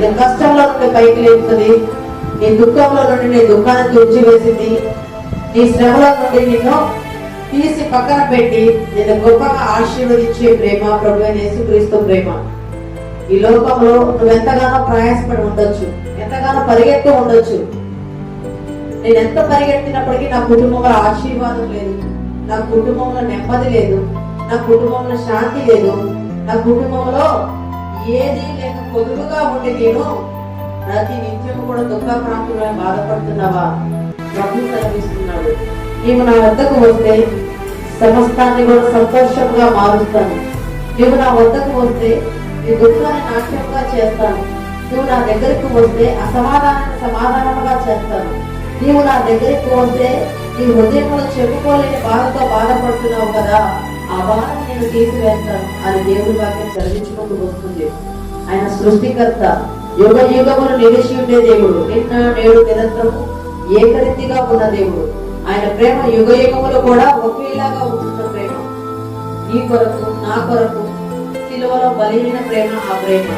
నేను కష్టంలో నుండి పైకి లేపుతుంది, నీ దుఃఖంలో నుండి నీ దుఃఖాన్ని తుడిచివేసింది, నీ శ్రమల నుండి నిన్ను తీసి పక్కన పెట్టి నేను గొప్పగా ఆశీర్వదించే ప్రేమ ప్రభు యేసుక్రీస్తు ప్రేమ. ఈ లోకంలో నువ్వు ఎంతగానో ప్రయాసపడి ఉండొచ్చు, ఎంతగానో పరిగెత్తి ఉండొచ్చు. నేను ఎంత పరిగెత్తినప్పటికీ నా కుటుంబంలో ఆశీర్వాదం లేదు, నా కుటుంబంలో నెమ్మది లేదు, నా కుటుంబంలో శాంతి లేదు, నా కుటుంబంలో ఏది లేక పొదుపుగా ఉండి నేను ప్రతి నిత్యం కూడా దుఃఖ ప్రాంతంలో బాధపడుతున్నావా? ప్రభు సెలవిస్తున్నాడు, నీవు నా వద్దకు వస్తే సమస్తాన్ని కూడా సంతోషంగా మారుస్తాను. నువ్వు నా వద్దకు వస్తే నీ దుఃఖాన్ని నాట్యంగా చేస్తాను. నువ్వు నా దగ్గరికి వస్తే అసమాధానాన్ని సమాధానంగా చేస్తాను. నీవు నా దగ్గరికి వస్తే నీ హృదయంలో చెప్పుకోలేని బాధతో బాధపడుతున్నావు కదా, ఆ బాధను నేను తీసివేస్తాను అని దేవుడి వాక్యం చదివించుకుంటూ వస్తుంది. ఆయన సృష్టికర్త, యుగ యుగములు నిలిచి ఉండే దేవుడు, నిన్న నేడు నిరంతరము ఏకరీతిగా ఉన్న దేవుడు. ఆయన ప్రేమ యుగ యుగములు కూడా ఒకేలాగా ఉంటున్న ప్రేమ. నీ కొరకు నా కొరకు సిలువలో బలైన ప్రేమ ఆ ప్రేమ.